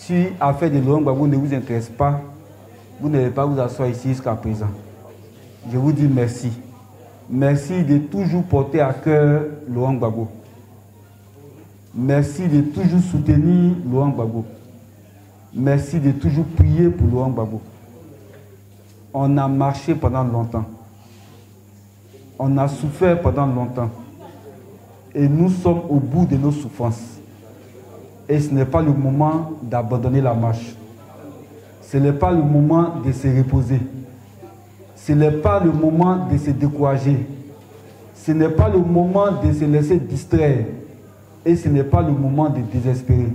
Si l'affaire de Laurent Gbagbo ne vous intéresse pas, vous n'allez pas vous asseoir ici jusqu'à présent. Je vous dis merci. Merci de toujours porter à cœur Laurent Gbagbo. Merci de toujours soutenir Laurent Gbagbo. Merci de toujours prier pour Laurent Gbagbo. On a marché pendant longtemps. On a souffert pendant longtemps. Et nous sommes au bout de nos souffrances. Et ce n'est pas le moment d'abandonner la marche. Ce n'est pas le moment de se reposer. Ce n'est pas le moment de se décourager. Ce n'est pas le moment de se laisser distraire. Et ce n'est pas le moment de désespérer.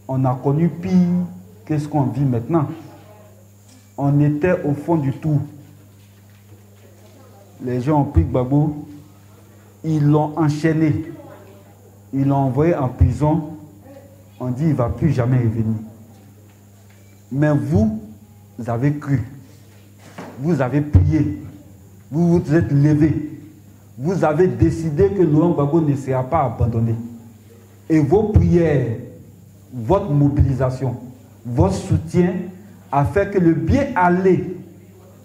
On a connu pire que ce qu'on vit maintenant. On était au fond du trou. Les gens ont pris Gbagbo, ils l'ont enchaîné, ils l'ont envoyé en prison. On dit qu'il ne va plus jamais revenir. Mais vous avez cru, vous avez prié, vous vous êtes levé, vous avez décidé que Laurent Gbagbo ne sera pas abandonné. Et vos prières, votre mobilisation, votre soutien a fait que le bien aller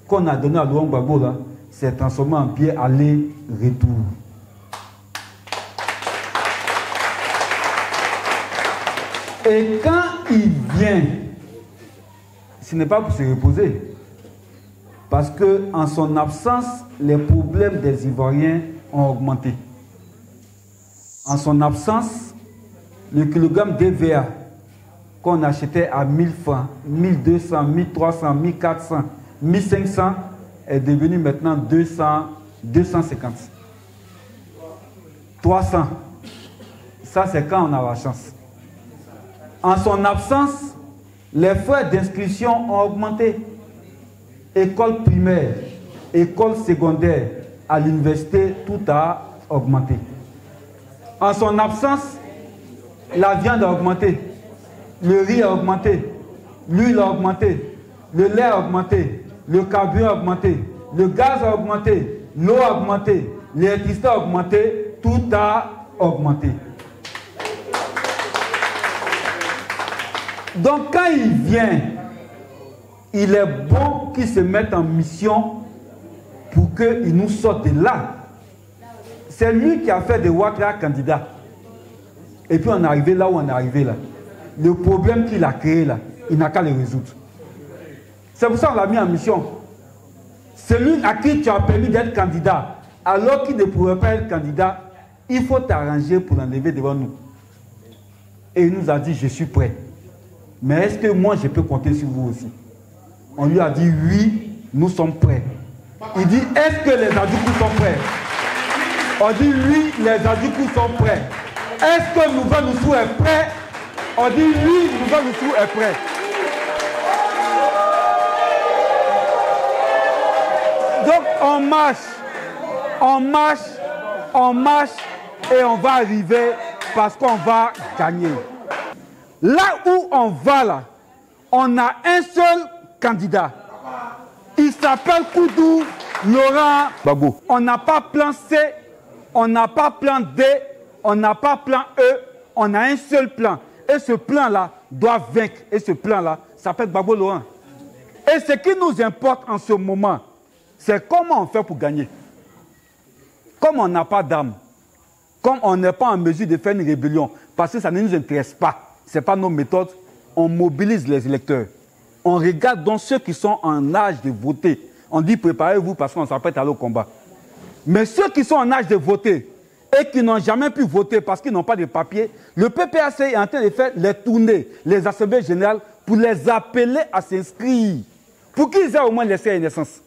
qu'on a donné à Laurent Gbagbo là, s'est transformé en bien aller-retour. Et quand il vient, ce n'est pas pour se reposer. Parce qu'en son absence, les problèmes des Ivoiriens ont augmenté. En son absence, le kilogramme d'EVA qu'on achetait à 1000 francs, 1200, 1300, 1400, 1500 est devenu maintenant 200, 250. 300. Ça, c'est quand on a la chance. En son absence, les frais d'inscription ont augmenté. École primaire, école secondaire, à l'université, tout a augmenté. En son absence, la viande a augmenté, le riz a augmenté, l'huile a augmenté, le lait a augmenté, le carburant a augmenté, le gaz a augmenté, l'eau a augmenté, l'électricité a augmenté, tout a augmenté. Donc quand il vient, il est bon qu'il se mette en mission pour qu'il nous sorte de là. C'est lui qui a fait de Ouattara candidat. Et puis on est arrivé là où on est arrivé là. Le problème qu'il a créé là, il n'a qu'à le résoudre. C'est pour ça qu'on l'a mis en mission. Celui à qui tu as permis d'être candidat, alors qu'il ne pourrait pas être candidat, il faut t'arranger pour l'enlever devant nous. Et il nous a dit, je suis prêt. Mais est-ce que moi, je peux compter sur vous aussi? On lui a dit, oui, nous sommes prêts. Il dit, est-ce que les Adjoukou sont prêts? On dit, oui, les Adjoukou sont prêts. Est-ce que Nouveau-Noussou est prêt? On dit, oui, Nouveau-Noussou est prêt. Donc, on marche, on marche, on marche et on va arriver parce qu'on va gagner. Là où on va là, on a un seul candidat. Il s'appelle Koudou Laurent Gbagbo. On n'a pas plan C, on n'a pas plan D, on n'a pas plan E, on a un seul plan. Et ce plan-là doit vaincre. Et ce plan-là s'appelle Gbagbo Laurent. Et ce qui nous importe en ce moment, c'est comment on fait pour gagner. Comme on n'a pas d'armes, comme on n'est pas en mesure de faire une rébellion, parce que ça ne nous intéresse pas, ce n'est pas nos méthodes, on mobilise les électeurs. On regarde donc ceux qui sont en âge de voter. On dit préparez-vous parce qu'on s'apprête à aller au combat. Mais ceux qui sont en âge de voter et qui n'ont jamais pu voter parce qu'ils n'ont pas de papier, le PPAC est en train de faire les tournées, les assemblées générales pour les appeler à s'inscrire. Pour qu'ils aient au moins laissé une naissance.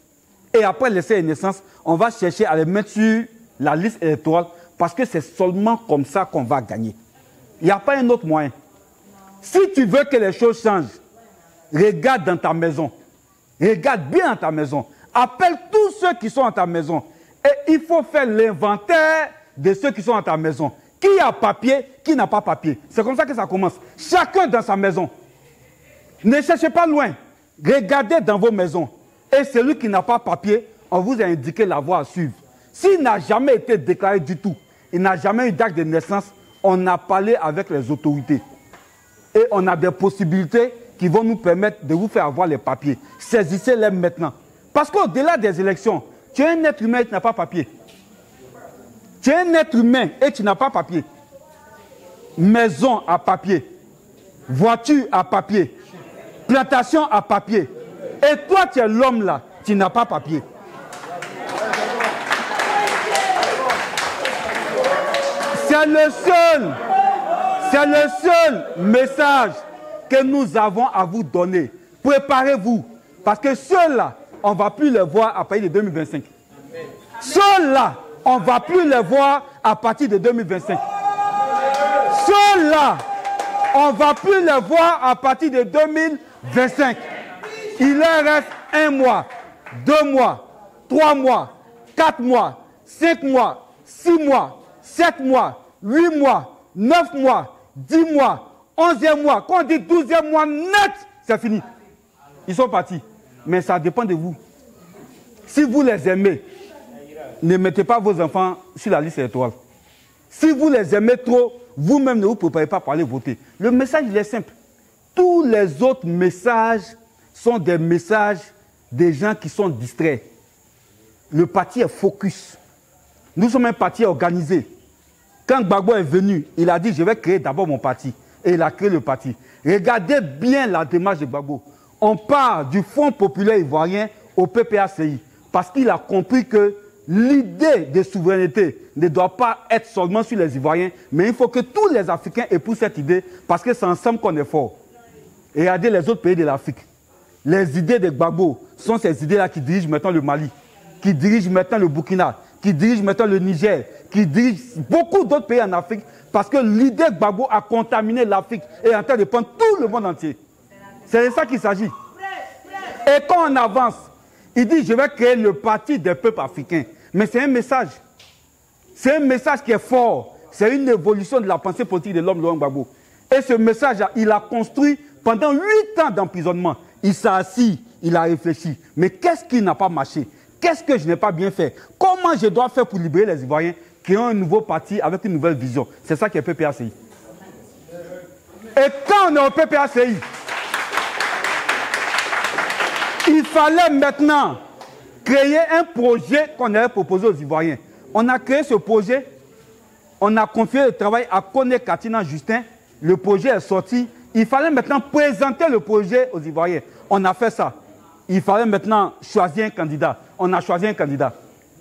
Et après laisser une naissance, on va chercher à les mettre sur la liste électorale parce que c'est seulement comme ça qu'on va gagner. Il n'y a pas un autre moyen. Si tu veux que les choses changent, regarde dans ta maison. Regarde bien dans ta maison. Appelle tous ceux qui sont dans ta maison. Et il faut faire l'inventaire de ceux qui sont dans ta maison. Qui a papier, qui n'a pas papier. C'est comme ça que ça commence. Chacun dans sa maison. Ne cherchez pas loin. Regardez dans vos maisons. Et celui qui n'a pas papier, on vous a indiqué la voie à suivre. S'il n'a jamais été déclaré du tout, il n'a jamais eu d'acte de naissance, on a parlé avec les autorités. Et on a des possibilités qui vont nous permettre de vous faire avoir les papiers. Saisissez-les maintenant. Parce qu'au-delà des élections, tu es un être humain et tu n'as pas papier. Tu es un être humain et tu n'as pas papier. Maison à papier. Voiture à papier. Plantation à papier. Et toi, tu es l'homme là, tu n'as pas papier. C'est le seul message que nous avons à vous donner. Préparez-vous. Parce que ceux-là, on ne va plus les voir à partir de 2025. Ceux-là, on ne va plus les voir à partir de 2025. Ceux-là, on ne va plus les voir à partir de 2025. Il leur reste 1 mois, 2 mois, 3 mois, 4 mois, 5 mois, 6 mois, 7 mois, 8 mois, 9 mois, 10 mois, 11e mois. Quand on dit 12e mois net, c'est fini. Ils sont partis. Mais ça dépend de vous. Si vous les aimez, ne mettez pas vos enfants sur la liste étoile. Si vous les aimez trop, vous-même ne vous préparez pas pour aller voter. Le message, il est simple. Tous les autres messages sont des messages des gens qui sont distraits. Le parti est focus. Nous sommes un parti organisé. Quand Gbagbo est venu, il a dit, je vais créer d'abord mon parti. Et il a créé le parti. Regardez bien la démarche de Gbagbo. On part du Front populaire ivoirien au PPACI. Parce qu'il a compris que l'idée de souveraineté ne doit pas être seulement sur les Ivoiriens, mais il faut que tous les Africains épousent cette idée, parce que c'est ensemble qu'on est fort. Et regardez les autres pays de l'Afrique. Les idées de Gbagbo sont ces idées-là qui dirigent maintenant le Mali, qui dirigent maintenant le Burkina, qui dirigent maintenant le Niger, qui dirigent beaucoup d'autres pays en Afrique, parce que l'idée de Gbagbo a contaminé l'Afrique et est en train de prendre tout le monde entier. C'est de ça qu'il s'agit. Et quand on avance, il dit, je vais créer le parti des peuples africains. Mais c'est un message. C'est un message qui est fort. C'est une évolution de la pensée politique de l'homme Laurent Gbagbo. Et ce message-là, il a construit pendant 8 ans d'emprisonnement. Il s'est assis, il a réfléchi. Mais qu'est-ce qui n'a pas marché? Qu'est-ce que je n'ai pas bien fait? Comment je dois faire pour libérer les Ivoiriens qui ont un nouveau parti avec une nouvelle vision? C'est ça qui est PPACI. Et quand on est au PPACI, il fallait maintenant créer un projet qu'on avait proposé aux Ivoiriens. On a créé ce projet, on a confié le travail à Koné Katina Justin, le projet est sorti. Il fallait maintenant présenter le projet aux Ivoiriens. On a fait ça. Il fallait maintenant choisir un candidat. On a choisi un candidat.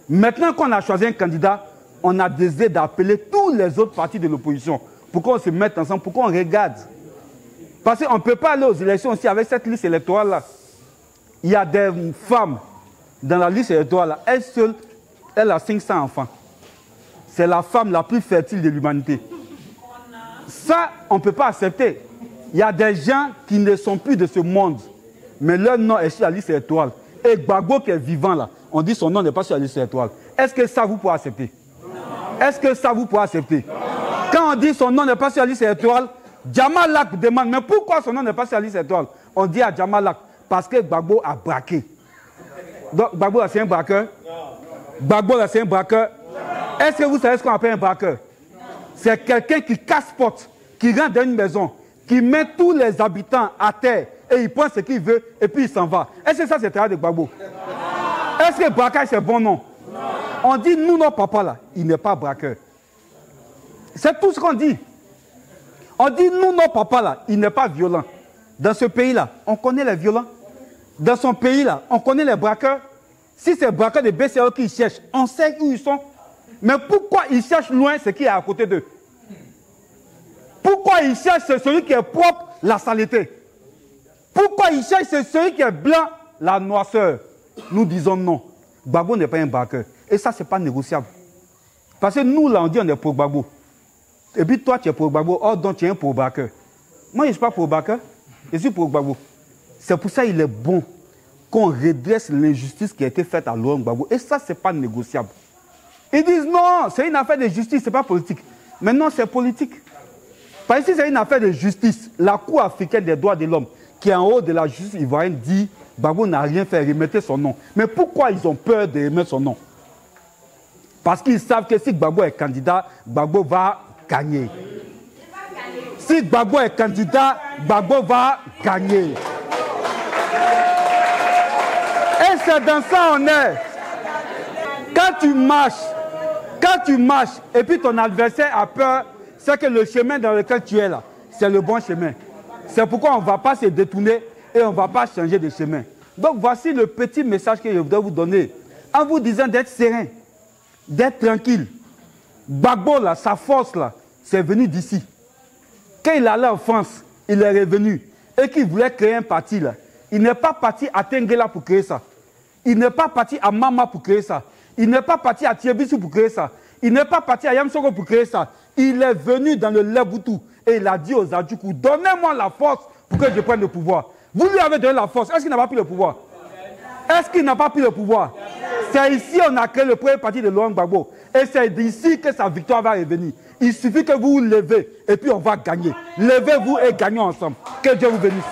Maintenant qu'on a choisi un candidat, on a décidé d'appeler tous les autres partis de l'opposition pour qu'on se mette ensemble, pour qu'on regarde. Parce qu'on ne peut pas aller aux élections aussi avec cette liste électorale-là. Il y a des femmes dans la liste électorale, elle seule, elle a 500 enfants. C'est la femme la plus fertile de l'humanité. Ça, on ne peut pas accepter. Il y a des gens qui ne sont plus de ce monde, mais leur nom est sur la liste électorale. Et Gbagbo qui est vivant là, on dit son nom n'est pas sur la liste électorale. Est-ce que ça vous pourrez accepter? Est-ce que ça vous pourrez accepter? Quand on dit son nom n'est pas sur la liste électorale, Djamalak demande, mais pourquoi son nom n'est pas sur la liste électorale? On dit à Djamalak, parce que Gbagbo a braqué. Donc Gbagbo là c'est un braqueur. Gbagbo là c'est un braqueur. Est-ce que vous savez ce qu'on appelle un braqueur? C'est quelqu'un qui casse porte, qui rentre dans une maison, qui met tous les habitants à terre et il prend ce qu'il veut et puis il s'en va. Est-ce que ça c'est le travail de Gbagbo? Est-ce que braquage c'est bon nom? On dit nous nos papas là, il n'est pas braqueur. C'est tout ce qu'on dit. On dit nous nos papas là, il n'est pas violent. Dans ce pays-là, on connaît les violents. Dans son pays-là, on connaît les braqueurs. Si c'est les braqueurs de BCO qui cherchent, on sait où ils sont. Mais pourquoi ils cherchent loin ce qui est à côté d'eux? Pourquoi ils cherchent celui qui est propre, la saleté? Pourquoi ils cherchent celui qui est blanc, la noirceur? Nous disons non. Gbagbo n'est pas un braqueur. Et ça, ce n'est pas négociable. Parce que nous, là, on dit on est pour Gbagbo. Et puis toi, tu es pour Gbagbo. Or, donc, tu es un pour braqueur. Moi, je ne suis pas pour braqueur. Je suis pour Gbagbo. C'est pour ça qu'il est bon qu'on redresse l'injustice qui a été faite à Laurent Gbagbo. Et ça, ce n'est pas négociable. Ils disent non, c'est une affaire de justice, ce n'est pas politique. Mais non, c'est politique. Parce que si c'est une affaire de justice, la Cour africaine des droits de l'homme, qui est en haut de la justice ivoirienne, dit Gbagbo n'a rien fait, remettez son nom. Mais pourquoi ils ont peur de remettre son nom? Parce qu'ils savent que si Gbagbo est candidat, Gbagbo va gagner. Si Gbagbo est candidat, Gbagbo va gagner. Et c'est dans ça on est. Quand tu marches, et puis ton adversaire a peur, c'est que le chemin dans lequel tu es là, c'est le bon chemin. C'est pourquoi on ne va pas se détourner et on ne va pas changer de chemin. Donc voici le petit message que je voudrais vous donner, en vous disant d'être serein, d'être tranquille. Gbagbo, là, sa force, là, c'est venu d'ici. Quand il allait en France, il est revenu et qu'il voulait créer un parti, là. Il n'est pas parti à Tenguela pour créer ça. Il n'est pas parti à Mama pour créer ça. Il n'est pas parti à Thiebisu pour créer ça. Il n'est pas parti à Yamsoko pour créer ça. Il est venu dans le Leboutou et il a dit aux Adjoukou, donnez-moi la force pour que je prenne le pouvoir. Vous lui avez donné la force. Est-ce qu'il n'a pas pris le pouvoir? Est-ce qu'il n'a pas pris le pouvoir? C'est ici qu'on a créé le premier parti de Laurent Gbagbo. Et c'est d'ici que sa victoire va revenir. Il suffit que vous vous levez et puis on va gagner. Levez-vous et gagnons ensemble. Que Dieu vous bénisse.